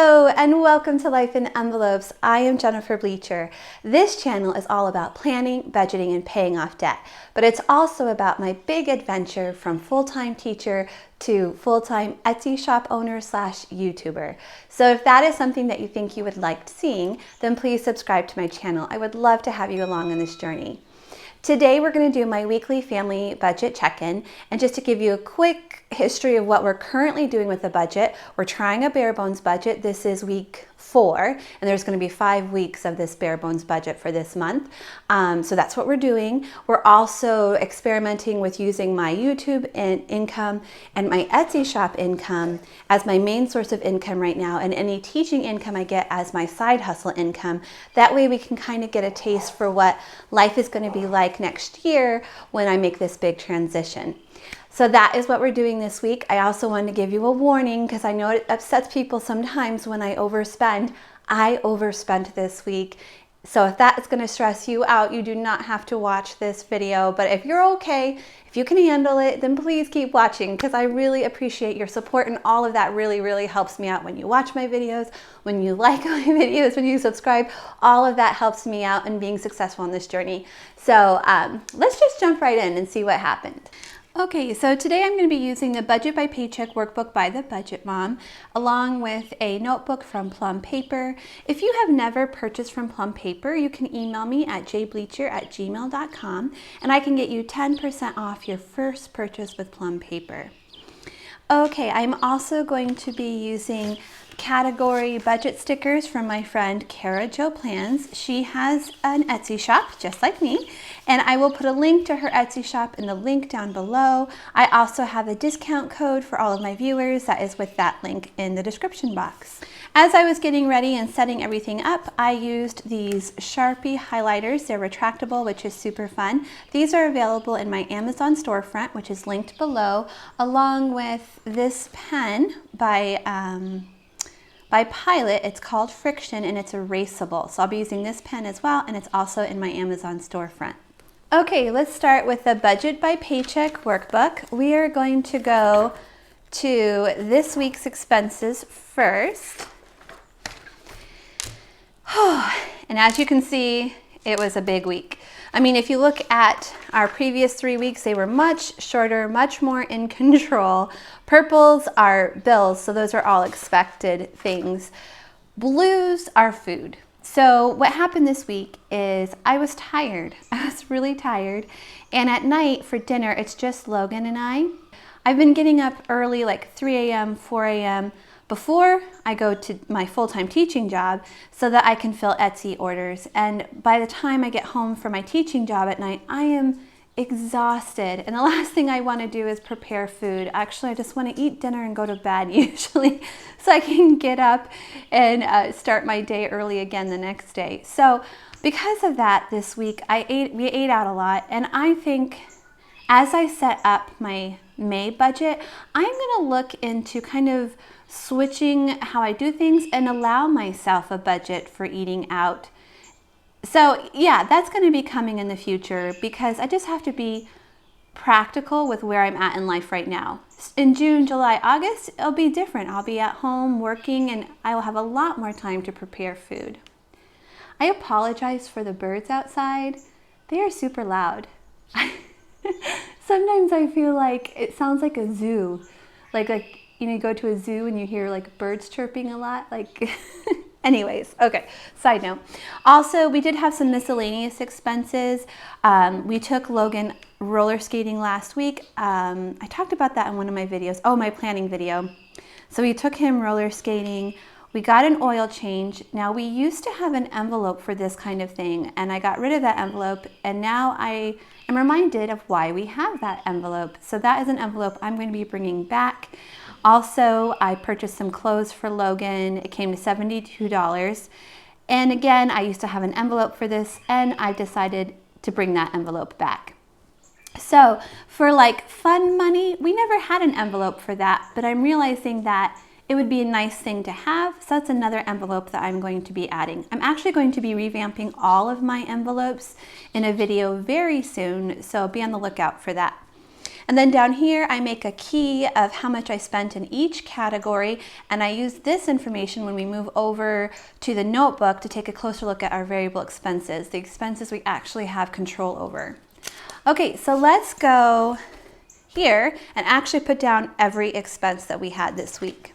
Hello and welcome to Life in Envelopes. I am Jennifer Bleecher. This channel is all about planning, budgeting, and paying off debt, but it's also about my big adventure from full-time teacher to full-time Etsy shop owner / YouTuber. So if that is something that you think you would like seeing, then please subscribe to my channel. I would love to have you along on this journey. Today we're going to do my weekly family budget check-in, and just to give you a quick history of what we're currently doing with the budget, we're trying a bare bones budget. This is week 4, and there's going to be 5 weeks of this bare bones budget for this month. So that's what we're doing. We're also experimenting with using my YouTube income and my Etsy shop income as my main source of income right now, and any teaching income I get as my side hustle income. That way we can kind of get a taste for what life is going to be like next year when I make this big transition. So that is what we're doing this week. I also wanted to give you a warning because I know it upsets people sometimes when I overspend. I overspent this week. So if that is going to stress you out, you do not have to watch this video. But if you're okay, if you can handle it, then please keep watching, because I really appreciate your support, and all of that really helps me out when you watch my videos, when you like my videos, when you subscribe. All of that helps me out in being successful on this journey. So let's just jump right in and see what happened. Okay, so today I'm going to be using the Budget by Paycheck workbook by the Budget Mom, along with a notebook from Plum Paper. If you have never purchased from Plum Paper, you can email me at jbleecher@gmail.com, and I can get you 10% off your first purchase with Plum Paper. Okay, I'm also going to be using category budget stickers from my friend Cara Jo Plans. She has an Etsy shop just like me, and I will put a link to her Etsy shop in the link down below. I also have a discount code for all of my viewers that is with that link in the description box. As I was getting ready and setting everything up, I used these Sharpie highlighters. They're retractable, which is super fun. These are available in my Amazon storefront, which is linked below, along with this pen by Pilot. It's called Friction, and it's erasable. So I'll be using this pen as well, and it's also in my Amazon storefront. Okay, let's start with the Budget by Paycheck workbook. We are going to go to this week's expenses first. And as you can see, it was a big week. I mean, if you look at our previous 3 weeks, they were much shorter, much more in control. Purples are bills, so those are all expected things. Blues are food. So what happened this week is I was tired. I was really tired. And at night for dinner, it's just Logan and I. I've been getting up early, like 3 a.m., 4 a.m., before I go to my full-time teaching job, so that I can fill Etsy orders. And by the time I get home from my teaching job at night, I am exhausted. And the last thing I want to do is prepare food. Actually, I just want to eat dinner and go to bed usually, so I can get up and start my day early again the next day. So because of that, this week we ate out a lot, and I think as I set up my May budget, I'm going to look into kind of switching how I do things and allow myself a budget for eating out. So yeah, that's going to be coming in the future, because I just have to be practical with where I'm at in life right now. In June, July, August, it'll be different. I'll be at home working, and I will have a lot more time to prepare food. I apologize for the birds outside. They are super loud. Sometimes I feel like it sounds like a zoo. Like you know, you go to a zoo and you hear like birds chirping a lot. Like, anyways, okay, side note. Also, we did have some miscellaneous expenses. We took Logan roller skating last week. I talked about that in one of my videos. Oh, my planning video. So we took him roller skating. We got an oil change. Now, we used to have an envelope for this kind of thing, and I got rid of that envelope, and now I am reminded of why we have that envelope. So that is an envelope I'm going to be bringing back. Also, I purchased some clothes for Logan. It came to $72. And again, I used to have an envelope for this, and I decided to bring that envelope back. So for like fun money, we never had an envelope for that, but I'm realizing that it would be a nice thing to have. So that's another envelope that I'm going to be adding. I'm actually going to be revamping all of my envelopes in a video very soon, so be on the lookout for that. And then down here, I make a key of how much I spent in each category, and I use this information when we move over to the notebook to take a closer look at our variable expenses, the expenses we actually have control over. Okay, so let's go here and actually put down every expense that we had this week.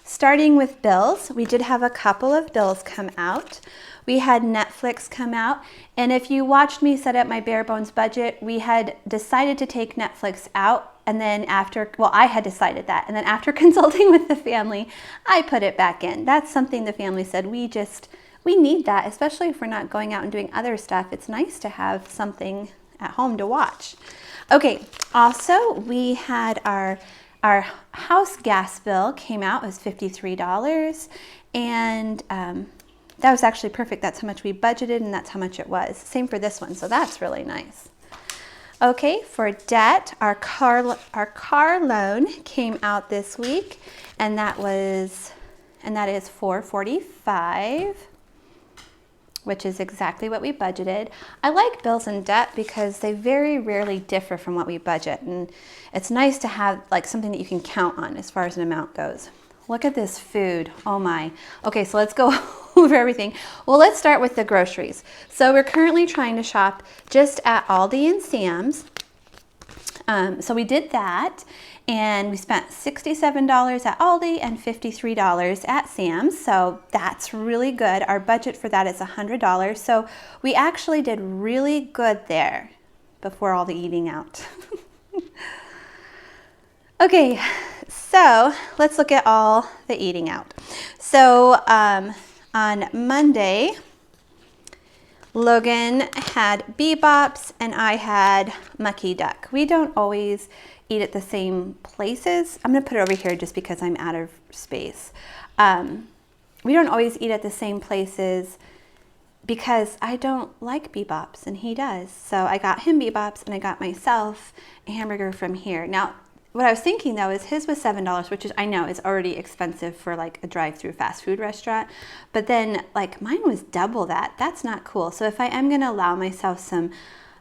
Starting with bills, we did have a couple of bills come out. We had Netflix come out, and if you watched me set up my bare bones budget, we had decided to take Netflix out, and then after, well, I had decided that, and then after consulting with the family, I put it back in. That's something the family said, we need that, especially if we're not going out and doing other stuff. It's nice to have something at home to watch. Okay, also we had our house gas bill came out, it was $53, and that was actually perfect. That's how much we budgeted, and that's how much it was. Same for this one, so that's really nice. Okay, for debt, our car loan came out this week, and that is $445, which is exactly what we budgeted. I like bills and debt because they very rarely differ from what we budget, and it's nice to have like something that you can count on as far as an amount goes. Look at this food, oh my. Okay, so let's go over everything. Well, let's start with the groceries. So we're currently trying to shop just at Aldi and Sam's. So we did that, and we spent $67 at Aldi and $53 at Sam's, so that's really good. Our budget for that is $100, so we actually did really good there before all the eating out. Okay, so let's look at all the eating out. So on Monday, Logan had Bebops and I had Mucky Duck. We don't always eat at the same places. I'm gonna put it over here just because I'm out of space. We don't always eat at the same places because I don't like Bebops and he does. So I got him Bebops and I got myself a hamburger from here. Now, what I was thinking though is his was $7, which is, I know, is already expensive for like a drive-through fast food restaurant. But then like mine was double that. That's not cool. So if I am gonna allow myself some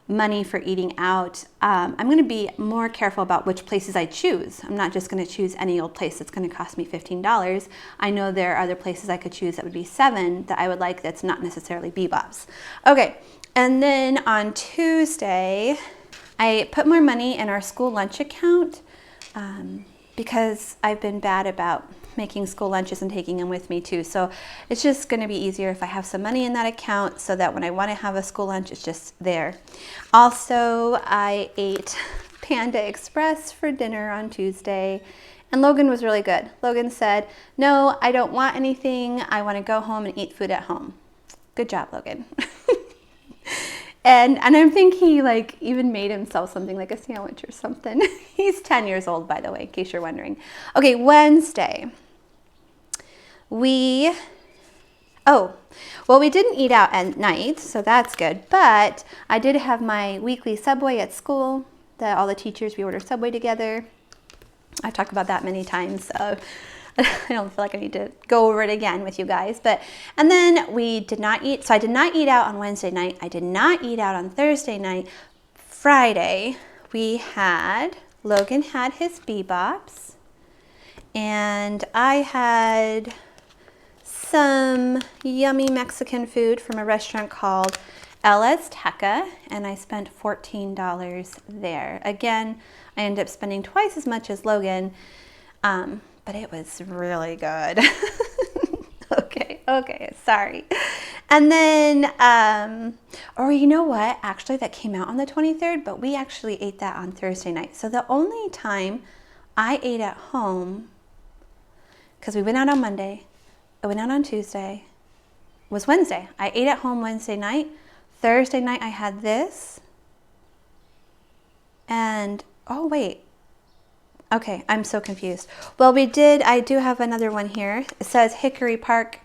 money for eating out, I'm gonna be more careful about which places I choose. I'm not just gonna choose any old place that's gonna cost me $15. I know there are other places I could choose that would be $7 that I would like that's not necessarily Bebop's. Okay, and then on Tuesday, I put more money in our school lunch account because I've been bad about making school lunches and taking them with me too. So it's just gonna be easier if I have some money in that account so that when I wanna have a school lunch, it's just there. Also, I ate Panda Express for dinner on Tuesday, and Logan was really good. Logan said, no, I don't want anything. I wanna go home and eat food at home. Good job, Logan. And I think he like even made himself something like a sandwich or something. He's 10 years old, by the way, in case you're wondering. Okay, Wednesday. We didn't eat out at night, so that's good. But I did have my weekly Subway at school. All the teachers, we order Subway together. I've talked about that many times, so I don't feel like I need to go over it again with you guys. And then we did not eat. So I did not eat out on Wednesday night. I did not eat out on Thursday night. Friday, Logan had his Bebops, and I had some yummy Mexican food from a restaurant called El Azteca, and I spent $14 there. Again, I ended up spending twice as much as Logan, but it was really good. Okay, sorry. And then, or you know what? Actually, that came out on the 23rd, but we actually ate that on Thursday night. So the only time I ate at home, because we went out on Monday, I went out on Tuesday, was Wednesday. I ate at home Wednesday night. Thursday night I had this. And, oh wait. Okay, I'm so confused. Well, I do have another one here. It says Hickory Park.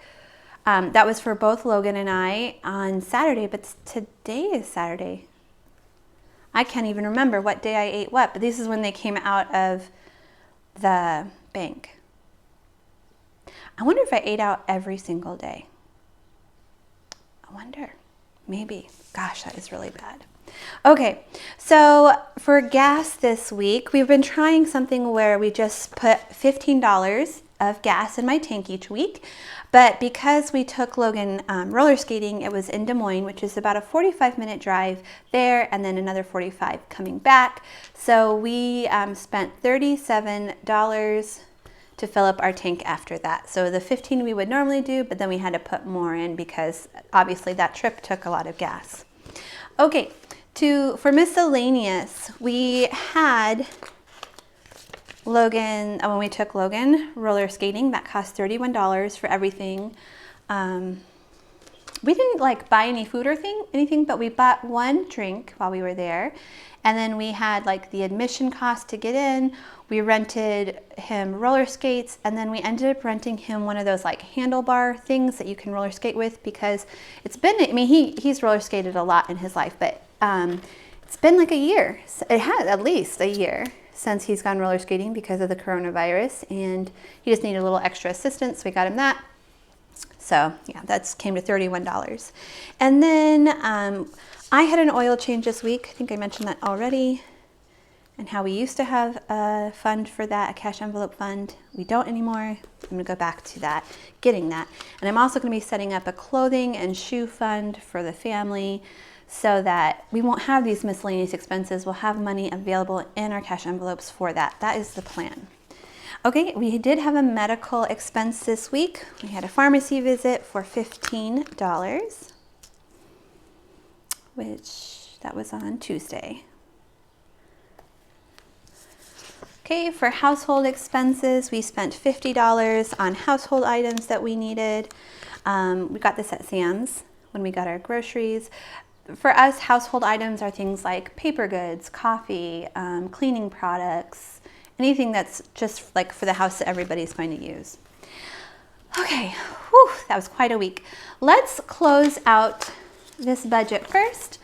That was for both Logan and I on Saturday, but today is Saturday. I can't even remember what day I ate what, but this is when they came out of the bank. I wonder if I ate out every single day. I wonder. Maybe. Gosh, that is really bad. Okay, so for gas this week, we've been trying something where we just put $15 of gas in my tank each week. But because we took Logan roller skating, it was in Des Moines, which is about a 45-minute drive there and then another 45 coming back. So we spent $37 to fill up our tank after that. So the 15 we would normally do, but then we had to put more in because obviously that trip took a lot of gas. Okay, for miscellaneous, we had Logan, when we took Logan roller skating, that cost $31 for everything. We didn't like buy any food or anything, but we bought one drink while we were there. And then we had like the admission cost to get in. We rented him roller skates, and then we ended up renting him one of those like handlebar things that you can roller skate with, because it's been, I mean, he's roller skated a lot in his life, but it's been like a year. It has at least a year since he's gone roller skating because of the coronavirus, and he just needed a little extra assistance, so we got him that. So yeah, that came to $31. And then I had an oil change this week. I think I mentioned that already, and how we used to have a fund for that, a cash envelope fund. We don't anymore. I'm gonna go back to that, getting that. And I'm also gonna be setting up a clothing and shoe fund for the family so that we won't have these miscellaneous expenses. We'll have money available in our cash envelopes for that. That is the plan. Okay, we did have a medical expense this week. We had a pharmacy visit for $15, which that was on Tuesday. Okay, for household expenses, we spent $50 on household items that we needed. We got this at Sam's when we got our groceries. For us, household items are things like paper goods, coffee, cleaning products, anything that's just like for the house that everybody's going to use. Okay, whew, that was quite a week. Let's close out this budget first.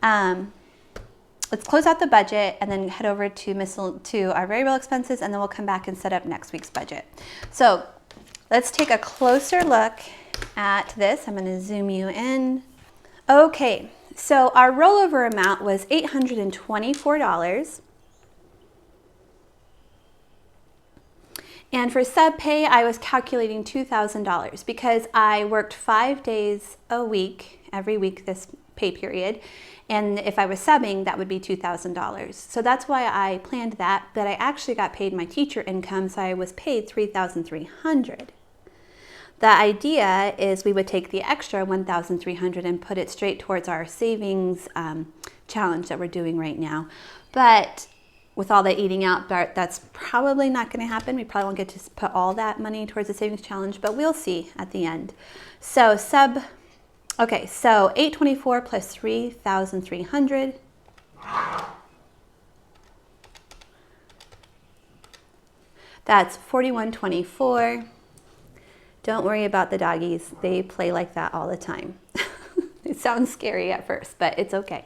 Let's close out the budget and then head over to our variable expenses, and then we'll come back and set up next week's budget. So let's take a closer look at this. I'm going to zoom you in. Okay, so our rollover amount was $824. And for sub pay, I was calculating $2,000 because I worked 5 days a week, every week this pay period. And if I was subbing, that would be $2,000. So that's why I planned that, but I actually got paid my teacher income, so I was paid $3,300. The idea is we would take the extra $1,300 and put it straight towards our savings challenge that we're doing right now. But with all the eating out, that's probably not going to happen. We probably won't get to put all that money towards the savings challenge, but we'll see at the end. So okay, so $824 plus $3,300. That's $4,124. Don't worry about the doggies. They play like that all the time. It sounds scary at first, but it's okay.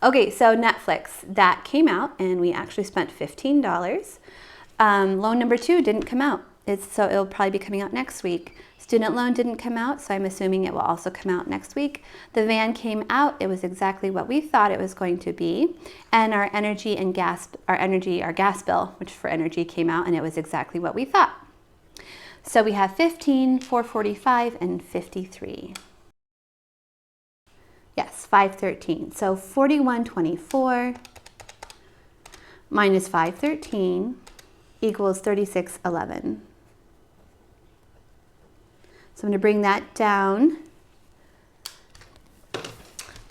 Okay, so Netflix, that came out and we actually spent $15. Loan number 2 didn't come out. So it'll probably be coming out next week. Student loan didn't come out, so I'm assuming it will also come out next week. The van came out. It was exactly what we thought it was going to be. And our energy and gas, our gas bill, which for energy came out, and it was exactly what we thought. So we have 15, 445, and 53. Yes, 513. So 4124 minus 513 equals 3611. So I'm going to bring that down.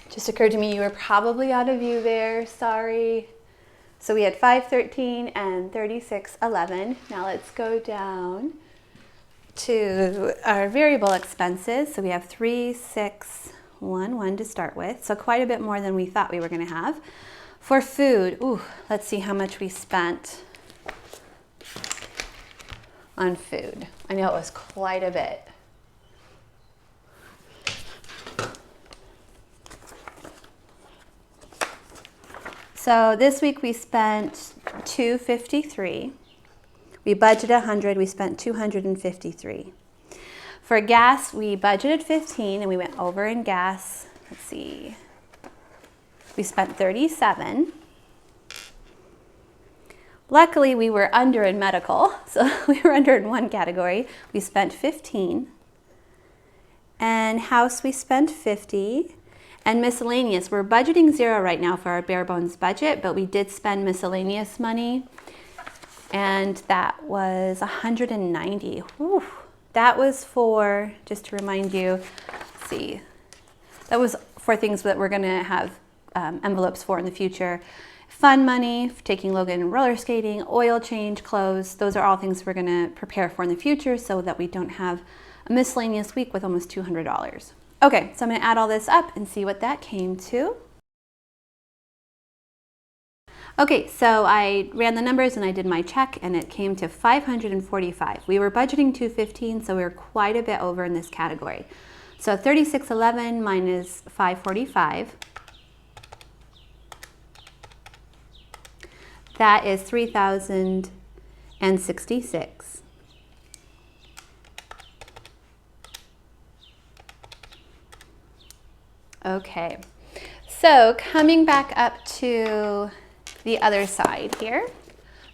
Just occurred to me you were probably out of view there. Sorry. So we had 513 and 3611. Now let's go down to our variable expenses. So we have 3611 to start with. So quite a bit more than we thought we were going to have. For food, let's see how much we spent on food. I know it was quite a bit. So this week we spent $253. We budgeted $100, we spent $253. For gas, we budgeted $15 and we went over in gas. Let's see. We spent 37. Luckily, we were under in medical, so we were under in one category. We spent 15. And house, we spent 50. And miscellaneous, we're budgeting 0 right now for our bare bones budget, but we did spend miscellaneous money, and that was 190. Whew. That was for, just to remind you, let's see, that was for things that we're gonna have envelopes for in the future. Fun money, taking Logan roller skating, oil change, clothes. Those are all things we're gonna prepare for in the future so that we don't have a miscellaneous week with almost $200. Okay, so I'm gonna add all this up and see what that came to. Okay, so I ran the numbers and I did my check and it came to 545. We were budgeting 215, so we were quite a bit over in this category. So 3611 minus 545. That is 3,066. Okay, so coming back up to the other side here.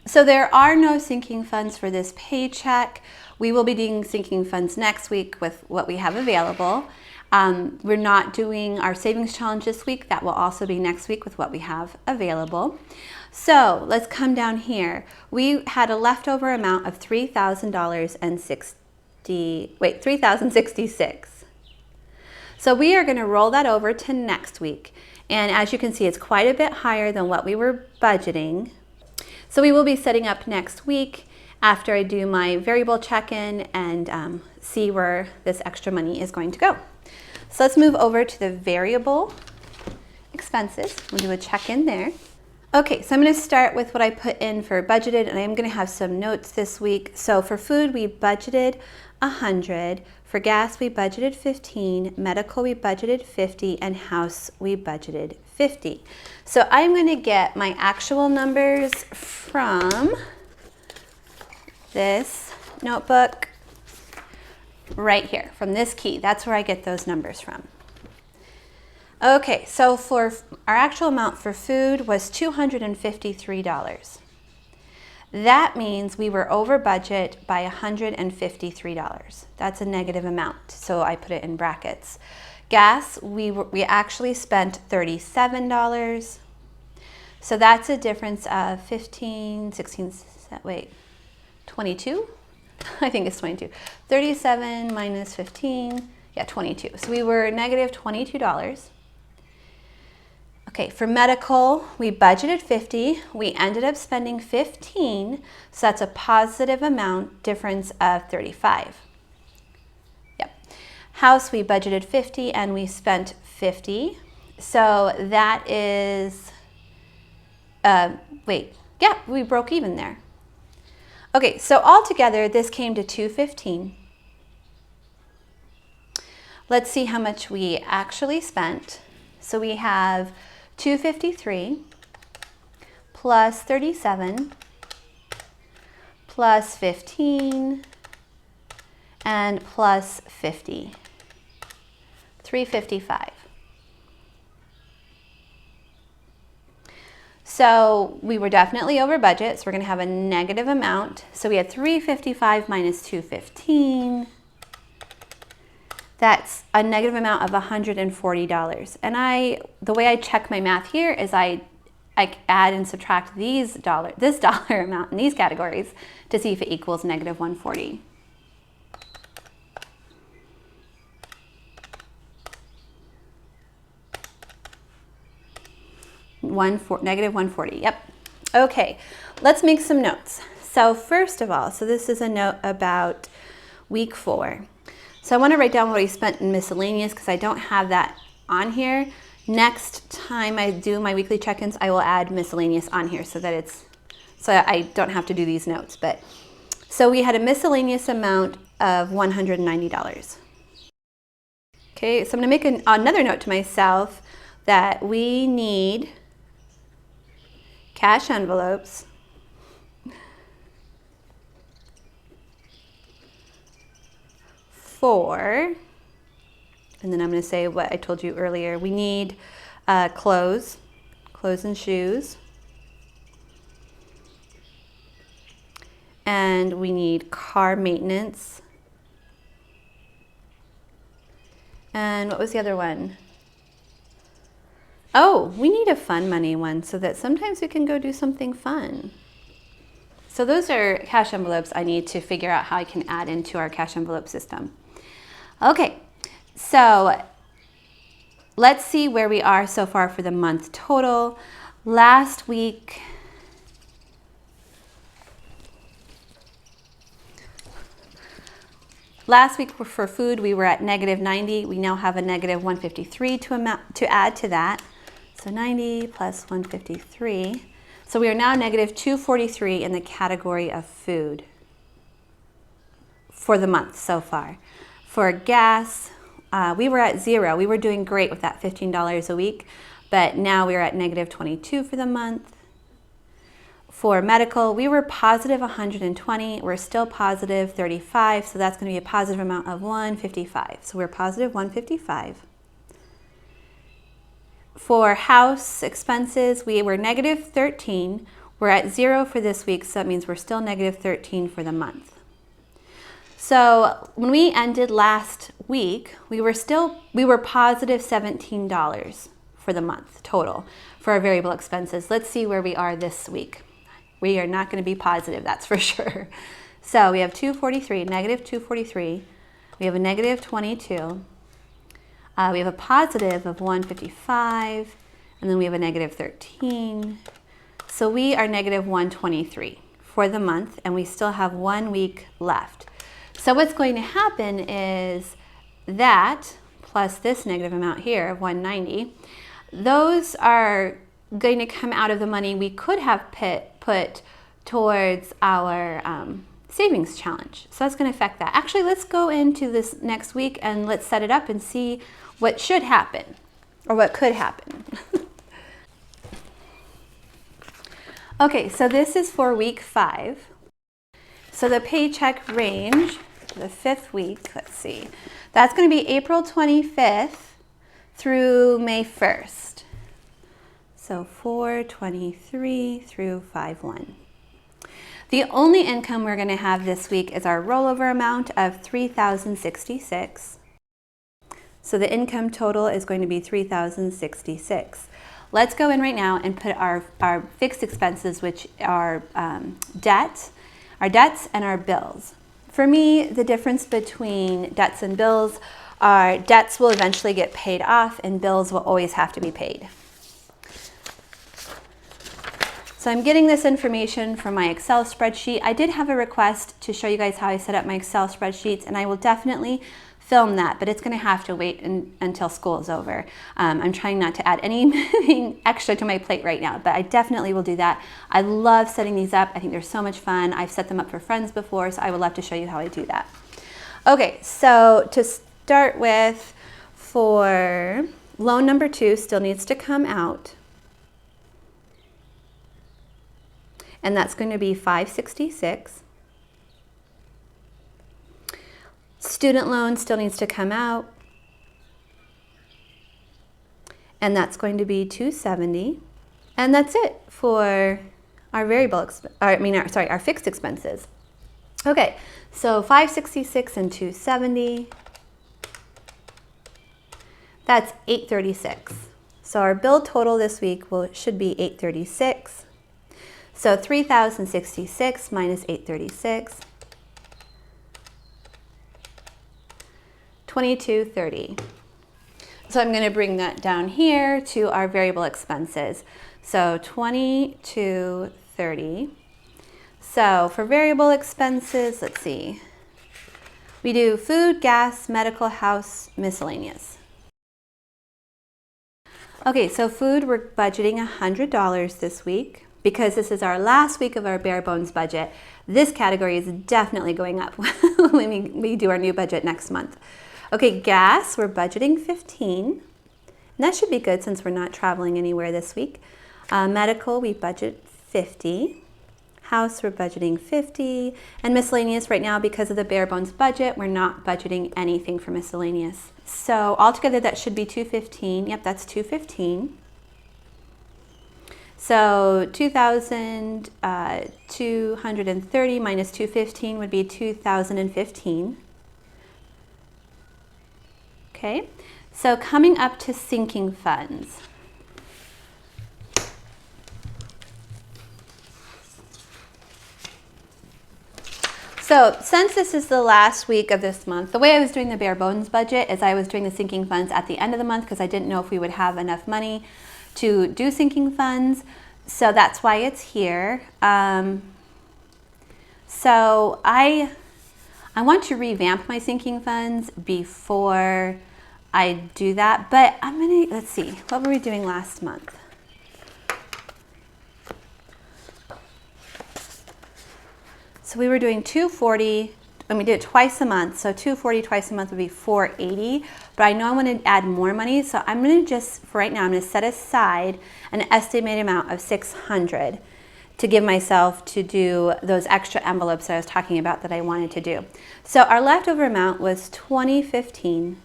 So there are no sinking funds for this paycheck. We will be doing sinking funds next week with what we have available. We're not doing our savings challenge this week. That will also be next week with what we have available. So let's come down here. We had a leftover amount of $3,066. So we are going to roll that over to next week. And as you can see, it's quite a bit higher than what we were budgeting. So we will be setting up next week after I do my variable check-in and see where this extra money is going to go. So let's move over to the variable expenses. We'll do a check-in there. Okay, so I'm going to start with what I put in for budgeted, and I'm going to have some notes this week. So for food, we budgeted 100. For gas, we budgeted 15. Medical, we budgeted 50. And house, we budgeted 50. So I'm going to get my actual numbers from this notebook right here, from this key. That's where I get those numbers from. Okay, so for our actual amount for food was $253. That means we were over budget by $153. That's a negative amount, so I put it in brackets. Gas, we actually spent $37. So that's a difference of 15, 16, wait, 22? I think it's 22. 37 minus 15, yeah, 22. So we were negative $22. Okay, for medical, we budgeted 50. We ended up spending 15, so that's a positive amount, difference of 35. Yep. House, we budgeted 50 and we spent 50. So that is, we broke even there. Okay, so altogether, this came to $215. Let's see how much we actually spent. So we have $253 plus 37 plus 15 and plus 50, $355. So we were definitely over budget, so we're going to have a negative amount. So we had $355 minus $215. That's a negative amount of $140. And the way I check my math here is I add and subtract this dollar amount in these categories to see if it equals negative 140. Negative 140, yep. Okay, let's make some notes. So first of all, so this is a note about week 4. So I want to write down what I spent in miscellaneous because I don't have that on here. Next time I do my weekly check-ins, I will add miscellaneous on here so that I don't have to do these notes. But so we had a miscellaneous amount of $190. Okay, so I'm going to make another note to myself that we need cash envelopes for, and then I'm going to say what I told you earlier. We need clothes clothes and shoes. And we need car maintenance. And what was the other one? Oh, we need a fun money one so that sometimes we can go do something fun. So those are cash envelopes I need to figure out how I can add into our cash envelope system. Okay, so let's see where we are so far for the month total. Last week, for food, we were at -90. We now have a -153 to add to that. So 90 plus 153. So we are now -243 in the category of food for the month so far. For gas, we were at 0. We were doing great with that $15 a week, but now we're at -22 for the month. For medical, we were positive 120. We're still positive 35, so that's going to be a positive amount of 155. So we're positive 155. For house expenses, we were -13. We're at 0 for this week, so that means we're still -13 for the month. So when we ended last week, we were positive $17 for the month total for our variable expenses. Let's see where we are this week. We are not going to be positive, that's for sure. So we have 243, -243. We have a -22. We have a positive of 155, and then we have a -13. So we are -123 for the month, and we still have 1 week left. So what's going to happen is that, plus this negative amount here of 190, those are going to come out of the money we could have put towards our savings challenge. So that's going to affect that. Actually, let's go into this next week and let's set it up and see what should happen or what could happen. Okay, so this is for week 5. So the paycheck range, the 5th week, let's see, that's going to be April 25th through May 1st. So 4/23 through 5/1. The only income we're going to have this week is our rollover amount of $3,066. So the income total is going to be $3,066. Let's go in right now and put our fixed expenses, which are debts and our bills. For me, the difference between debts and bills are debts will eventually get paid off and bills will always have to be paid. So I'm getting this information from my Excel spreadsheet. I did have a request to show you guys how I set up my Excel spreadsheets, and I will definitely film that, but it's going to have to wait until school is over. I'm trying not to add anything extra to my plate right now, but I definitely will do that. I love setting these up. I think they're so much fun. I've set them up for friends before, so I would love to show you how I do that. Okay, so to start with, for loan number 2 still needs to come out. And that's going to be $566. Student loan still needs to come out. And that's going to be $270. And that's it for our our fixed expenses. Okay, so $566 and $270. That's $836. So our bill total this week should be $836. So $3,066 minus $836, $2,230. So I'm going to bring that down here to our variable expenses. So $2,230. So for variable expenses, let's see. We do food, gas, medical, house, miscellaneous. Okay, so food, we're budgeting $100 this week. Because this is our last week of our bare bones budget, this category is definitely going up when we do our new budget next month. Okay, gas, we're budgeting $15. And that should be good since we're not traveling anywhere this week. Medical, we budget $50. House, we're budgeting $50. And miscellaneous right now, because of the bare bones budget, we're not budgeting anything for miscellaneous. So altogether that should be $215. Yep, that's $215. So 2,230 minus 215 would be 2,015. Okay, so coming up to sinking funds. So since this is the last week of this month, the way I was doing the bare bones budget is I was doing the sinking funds at the end of the month because I didn't know if we would have enough money to do sinking funds. So that's why it's here. So I want to revamp my sinking funds before I do that, but let's see, what were we doing last month? So we were doing 240, and we did it twice a month, so 240 twice a month would be 480, but I know I want to add more money, so I'm going to just, for right now, I'm going to set aside an estimated amount of 600 to give myself to do those extra envelopes that I was talking about that I wanted to do. So our leftover amount was 2015.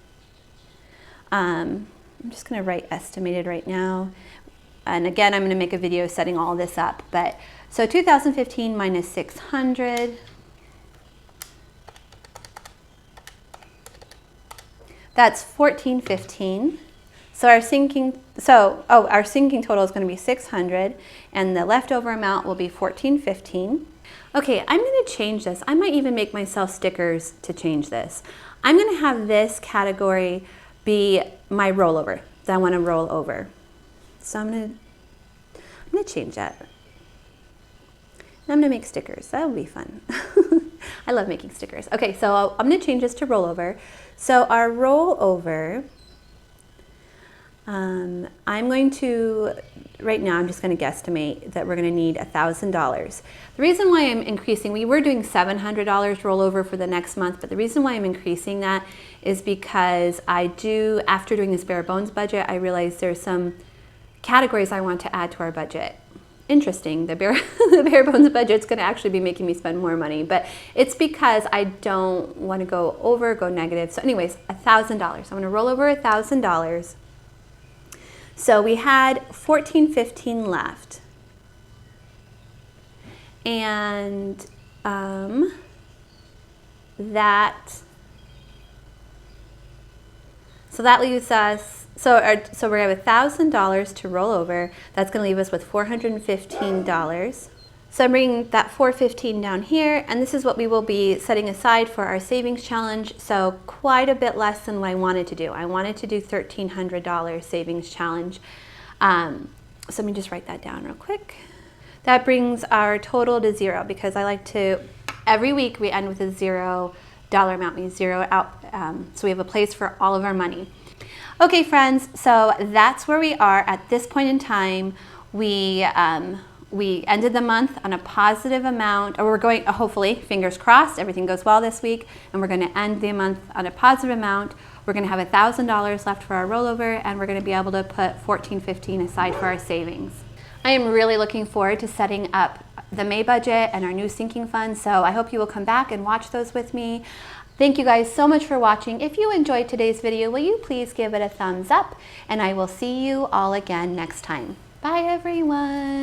I'm just going to write estimated right now, and again, I'm going to make a video setting all this up, but so 2015 minus 600, that's 1415. So our sinking total is going to be 600, and the leftover amount will be 1415. Okay, I'm going to change this. I might even make myself stickers to change this. I'm going to have this category be my rollover that I want to roll over. So I'm going to change that. I'm going to make stickers. That will be fun. I love making stickers. Okay, so I'm going to change this to rollover. So our rollover, I'm going to, right now I'm just going to guesstimate that we're going to need $1,000. The reason why I'm increasing, we were doing $700 rollover for the next month, but the reason why I'm increasing that is because after doing this bare bones budget, I realized there's some categories I want to add to our budget. Interesting, the bare bones budget's going to actually be making me spend more money, but it's because I don't want to go negative. So anyways, $1,000. I'm going to roll over $1,000. So we had $1,415 left, and that leaves us. So we're going to have $1,000 to roll over. That's going to leave us with $415. So I'm bringing that $415 down here, and this is what we will be setting aside for our savings challenge. So quite a bit less than what I wanted to do. I wanted to do $1,300 savings challenge. So let me just write that down real quick. That brings our total to zero because I like to, every week we end with a $0 amount. We zero out, so we have a place for all of our money. Okay, friends, so that's where we are at this point in time. We ended the month on a positive amount, or we're going, hopefully, fingers crossed, everything goes well this week, and we're going to end the month on a positive amount. We're going to have $1,000 left for our rollover, and we're going to be able to put $1,415 aside for our savings. I am really looking forward to setting up the May budget and our new sinking fund, so I hope you will come back and watch those with me. Thank you guys so much for watching. If you enjoyed today's video, will you please give it a thumbs up, and I will see you all again next time. Bye everyone.